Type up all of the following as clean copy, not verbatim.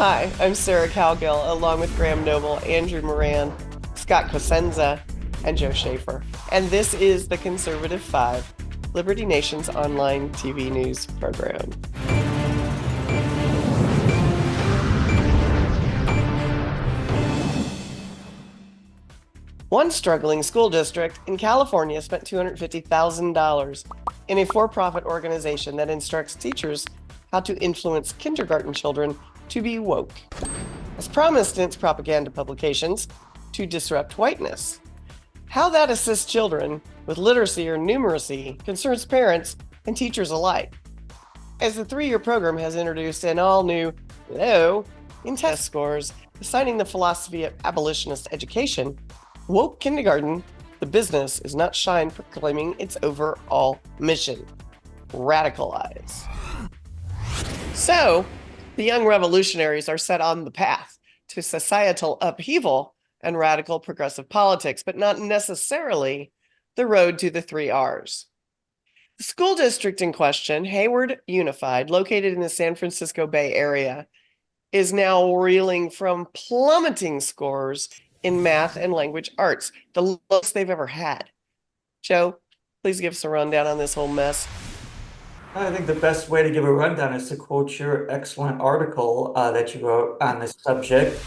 Hi, I'm Sarah Cowgill, along with Graham Noble, Andrew Moran, Scott Cosenza, and Joe Schaefer. And this is the Conservative Five, Liberty Nation's online TV news program. One struggling school district in California spent $250,000 in a for-profit organization that instructs teachers how to influence kindergarten children to be woke, as promised in its propaganda publications, to disrupt whiteness. How that assists children with literacy or numeracy concerns parents and teachers alike, as the 3-year program has introduced an all-new low in test scores, assigning the philosophy of abolitionist education. Woke kindergarten, the business, is not shy in proclaiming its overall mission: radicalize. So, the young revolutionaries are set on the path to societal upheaval and radical progressive politics, but not necessarily the road to the 3 R's. The school district in question, Hayward Unified, located in the San Francisco Bay Area, is now reeling from plummeting scores in math and language arts, the lowest they've ever had. Joe, please give us a rundown on this whole mess. I think the best way to give a rundown is to quote your excellent article that you wrote on this subject.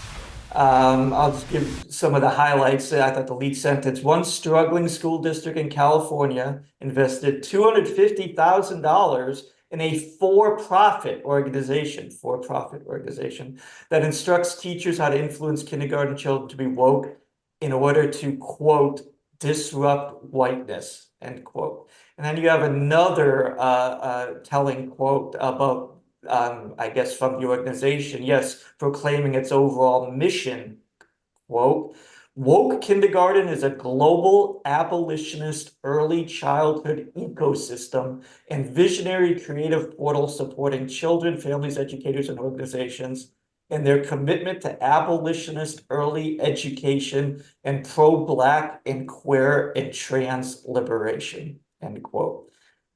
I'll just give some of the highlights. I thought the lead sentence: one struggling school district in California invested $250,000 in a for-profit organization that instructs teachers how to influence kindergarten children to be woke in order to, quote, disrupt whiteness, end quote. And then you have another telling quote about, I guess, from the organization, yes, proclaiming its overall mission, quote, woke kindergarten is a global abolitionist early childhood ecosystem and visionary creative portal supporting children, families, educators, and organizations in their commitment to abolitionist early education and pro-Black and queer and trans liberation, end quote.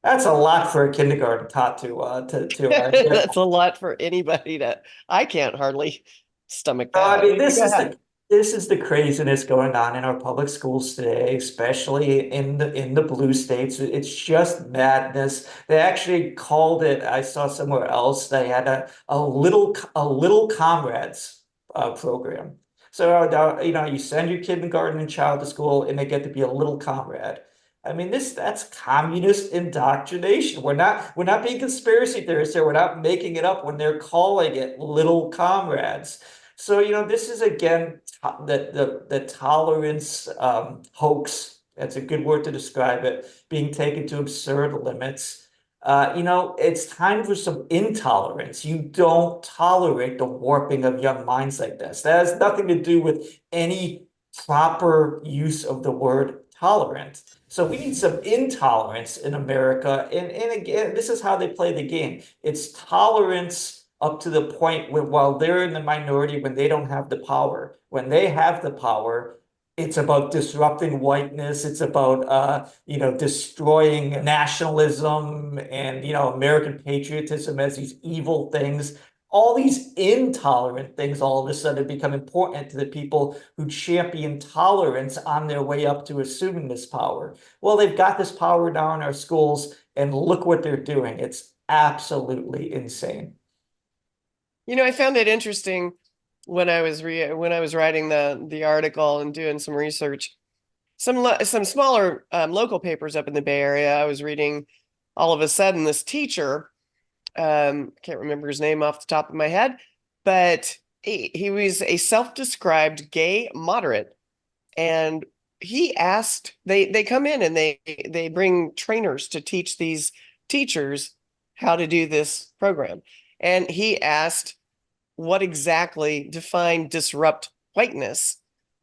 That's a lot for a kindergarten taught to That's a lot for anybody to, I can't hardly stomach that. I mean, Go ahead. this is the craziness going on in our public schools today, especially in the blue states. It's just madness. They actually called it, I saw somewhere else, they had a little comrades program. So you send your kindergarten and child to school and they get to be a little comrade. I mean, that's communist indoctrination. We're not being conspiracy theorists here. We're not making it up when they're calling it little comrades. So, this is again the tolerance hoax. That's a good word to describe it, being taken to absurd limits. It's time for some intolerance. You don't tolerate the warping of young minds like this. That has nothing to do with any proper use of the word tolerant. So we need some intolerance in America. And again, this is how they play the game. It's tolerance up to the point where while they're in the minority, when they don't have the power. When they have the power, it's about disrupting whiteness. It's about destroying nationalism and American patriotism as these evil things. All these intolerant things all of a sudden become important to the people who champion tolerance on their way up to assuming this power. Well, they've got this power now in our schools, and look what they're doing. It's absolutely insane. I found it interesting when I was writing the article and doing some research. Some smaller local papers up in the Bay Area, I was reading, all of a sudden this teacher, can't remember his name off the top of my head, but he was a self-described gay moderate, and he asked, they come in and they bring trainers to teach these teachers how to do this program, and he asked what exactly defined disrupt whiteness.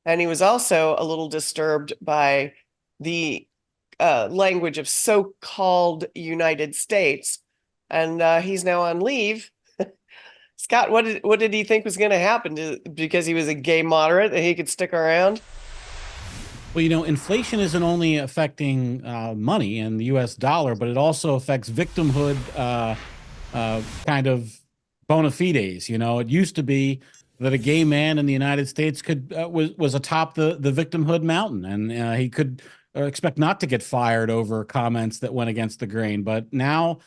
And he was also a little disturbed by the language of so-called United States. And he's now on leave. Scott, what did he think was going to happen? Because he was a gay moderate and he could stick around? Well, inflation isn't only affecting money and the U.S. dollar, but it also affects victimhood kind of bona fides. You know, it used to be that a gay man in the United States could was atop the victimhood mountain, and he could expect not to get fired over comments that went against the grain. But now,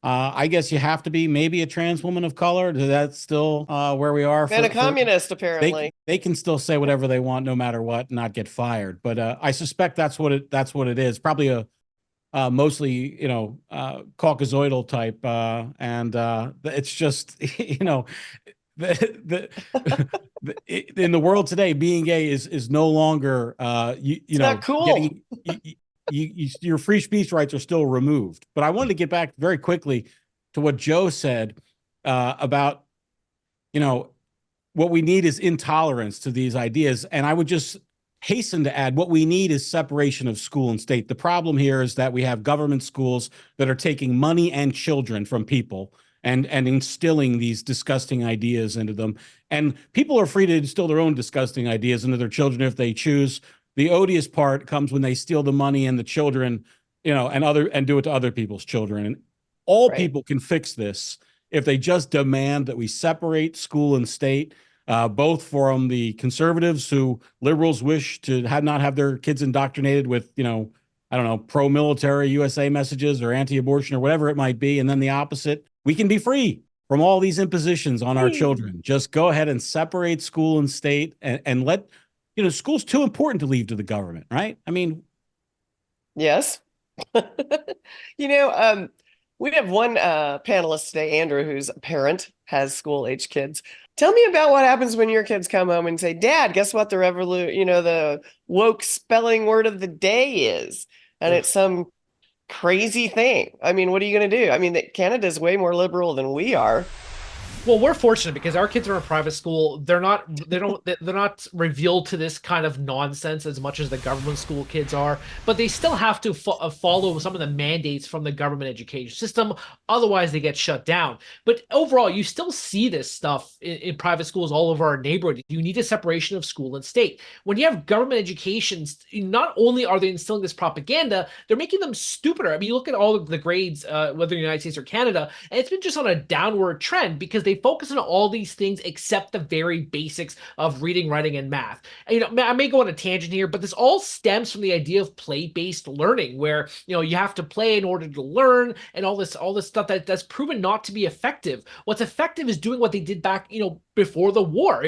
I guess you have to be maybe a trans woman of color. That's still where we are. And a communist, They apparently. they can still say whatever they want, no matter what, not get fired. But I suspect that's what it is. Probably a mostly, Caucasoidal type, and it's just, the, in the world today, being gay is no longer, It's not cool. getting your free speech rights are still removed. But I wanted to get back very quickly to what Joe said about, what we need is intolerance to these ideas, and I would just hasten to add what we need is separation of school and state. The problem here is that we have government schools that are taking money and children from people and instilling these disgusting ideas into them. And people are free to instill their own disgusting ideas into their children if they choose. The odious part comes when they steal the money and the children, and do it to other people's children. And all Right. people can fix this if they just demand that we separate school and state, both from the conservatives who liberals wish to not have their kids indoctrinated with, I don't know, pro-military USA messages or anti-abortion or whatever it might be. And then the opposite, we can be free from all these impositions on our children. Just go ahead and separate school and state, and let, school's too important to leave to the government, right? I mean, Yes. We have one panelist today, Andrew, who's a parent, has school-age kids. Tell me about what happens when your kids come home and say, "Dad, guess what the woke spelling word of the day is?" And it's some crazy thing. I mean, what are you going to do? I mean, Canada's way more liberal than we are. Well, we're fortunate because our kids are in private school. They're not revealed to this kind of nonsense as much as the government school kids are, but they still have to follow some of the mandates from the government education system. Otherwise, they get shut down. But overall, you still see this stuff in private schools all over our neighborhood. You need a separation of school and state. When you have government educations, not only are they instilling this propaganda, they're making them stupider. I mean, you look at all of the grades, whether in the United States or Canada, and it's been just on a downward trend because they focus on all these things except the very basics of reading, writing, and math. And, I may go on a tangent here, but this all stems from the idea of play-based learning, where you have to play in order to learn, and all this stuff that's proven not to be effective. What's effective is doing what they did back, before the war.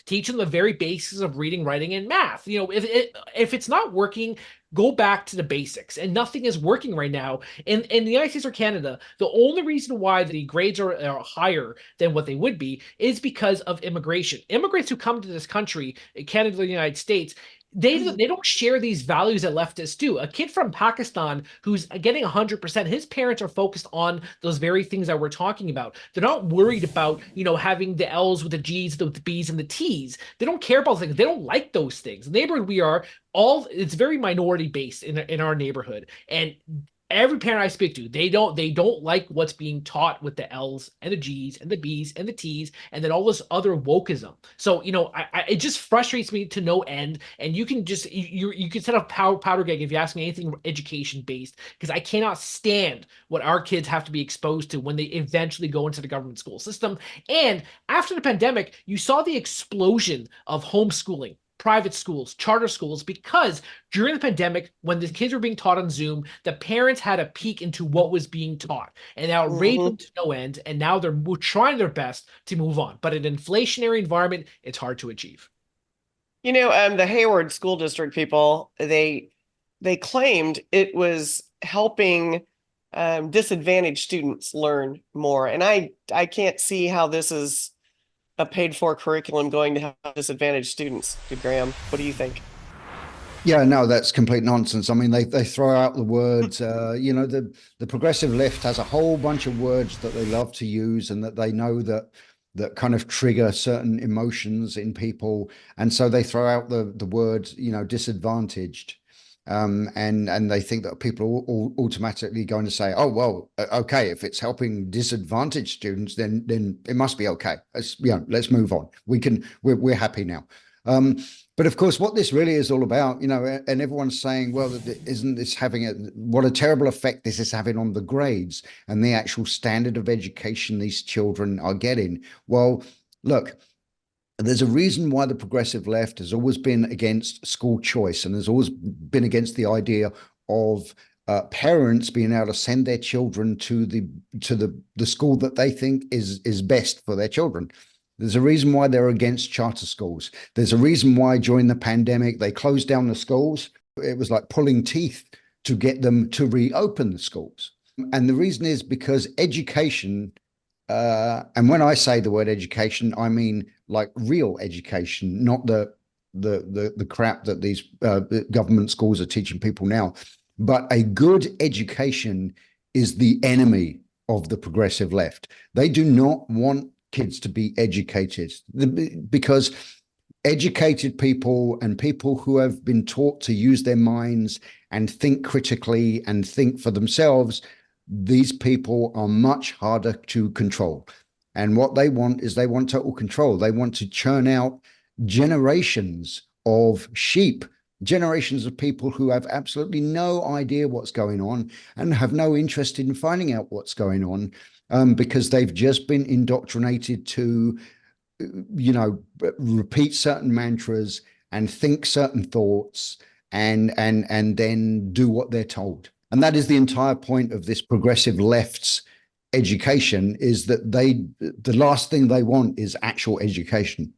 Teach them the very basics of reading, writing, and math. If it's not working, go back to the basics, and nothing is working right now in the United States or Canada. The only reason why the grades are higher than what they would be is because of immigration. Immigrants who come to this country, Canada, the United States, they don't share these values that leftists do. A kid from Pakistan who's getting 100%, his parents are focused on those very things that we're talking about. They're not worried about, having the L's with the G's, the B's, and the T's. They don't care about things. They don't like those things. The neighborhood we are, it's very minority based in our neighborhood. And every parent I speak to, they don't like what's being taught with the L's and the G's and the B's and the T's and then all this other wokeism. So it just frustrates me to no end. And you can just you can set up powder gag if you ask me anything education based, because I cannot stand what our kids have to be exposed to when they eventually go into the government school system. And after the pandemic, you saw the explosion of homeschooling, private schools, charter schools, because during the pandemic, when the kids were being taught on Zoom, the parents had a peek into what was being taught, and that outraged them to no end. And now they're trying their best to move on. But in an inflationary environment, it's hard to achieve. The Hayward School District people, they claimed it was helping disadvantaged students learn more. And I can't see how this is a paid-for curriculum going to help disadvantaged students. Graham, what do you think? Yeah, no, that's complete nonsense. I mean, they throw out the words, the progressive left has a whole bunch of words that they love to use and that they know that kind of trigger certain emotions in people. And so they throw out the word, disadvantaged. And they think that people are all automatically going to say, "Oh, well, okay, if it's helping disadvantaged students, then it must be okay. Let's move on. We're happy now." But of course, what this really is all about, and everyone's saying, well, isn't this what a terrible effect this is having on the grades and the actual standard of education these children are getting? Well, look, there's a reason why the progressive left has always been against school choice, and has always been against the idea of parents being able to send their children to the school that they think is best for their children. There's a reason why they're against charter schools. There's a reason why during the pandemic they closed down the schools. It was like pulling teeth to get them to reopen the schools. And the reason is because education, and when I say the word education, I mean like real education, not the crap that these government schools are teaching people now. But a good education is the enemy of the progressive left. They do not want kids to be educated, because educated people and people who have been taught to use their minds and think critically and think for themselves, these people are much harder to control. And what they want is they want total control. They want to churn out generations of sheep, generations of people who have absolutely no idea what's going on and have no interest in finding out what's going on, because they've just been indoctrinated to, repeat certain mantras and think certain thoughts and then do what they're told. And that is the entire point of this progressive left's education, is that the last thing they want is actual education.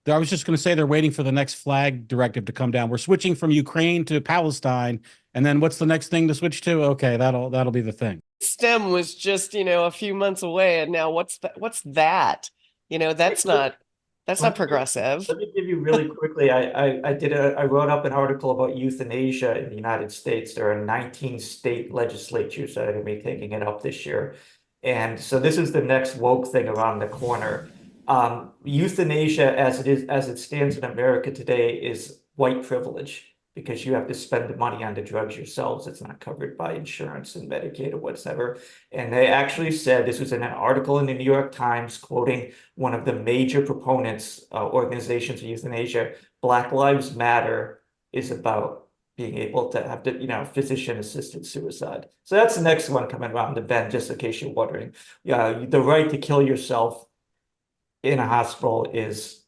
I was just going to say they're waiting for the next flag directive to come down. We're switching from Ukraine to Palestine, and then what's the next thing to switch to? Okay, that'll be the thing. STEM was just, a few months away, and now what's that? That's not progressive. Let me give you really quickly. I wrote up an article about euthanasia in the United States. There are 19 state legislatures that are going to be taking it up this year, and so this is the next woke thing around the corner. Euthanasia, as it stands in America today, is white privilege, because you have to spend the money on the drugs yourselves. It's not covered by insurance and Medicaid or whatever. And they actually said, this was in an article in the New York Times quoting one of the major proponents, organizations of euthanasia, Black Lives Matter is about being able to have physician-assisted suicide. So that's the next one coming around the bend, just in case you're wondering. The right to kill yourself in a hospital is,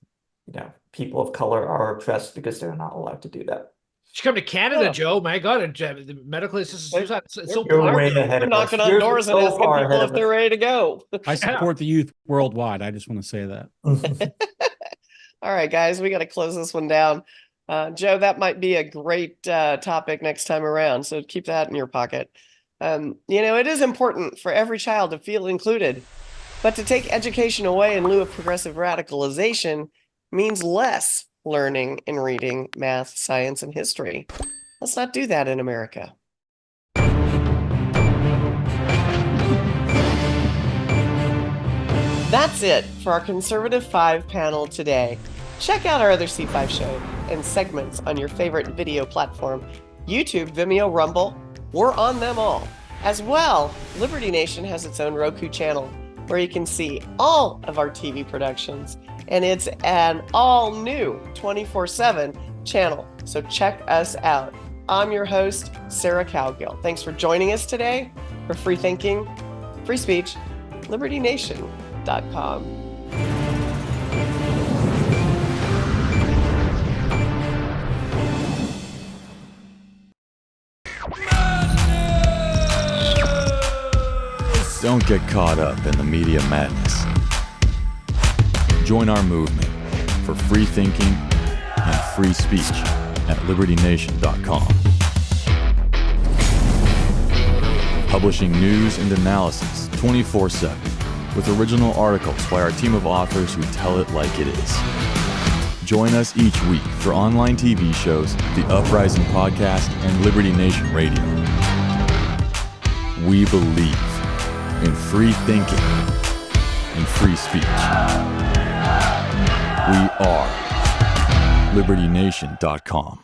people of color are oppressed because they're not allowed to do that. You should come to Canada, Joe. My God, the medical assisted suicide. It's so You're way popular. ahead We're of us. knocking on You're doors and so asking far people ahead if of they're ready to go. I support the youth worldwide. I just want to say that. All right, guys, we got to close this one down. Joe, that might be a great topic next time around, so keep that in your pocket. It is important for every child to feel included, but to take education away in lieu of progressive radicalization means less learning in reading, math, science, and history. Let's not do that in America. That's it for our Conservative 5 panel today. Check out our other C5 show and segments on your favorite video platform, YouTube, Vimeo, Rumble. We're on them all. As well, Liberty Nation has its own Roku channel where you can see all of our TV productions, and it's an all-new 24/7 channel. So check us out. I'm your host, Sarah Cowgill. Thanks for joining us today for Free Thinking, Free Speech, LibertyNation.com. Don't get caught up in the media madness. Join our movement for free thinking and free speech at LibertyNation.com. Publishing news and analysis 24/7 with original articles by our team of authors who tell it like it is. Join us each week for online TV shows, The Uprising Podcast, and Liberty Nation Radio. We believe in free thinking and free speech. We are LibertyNation.com.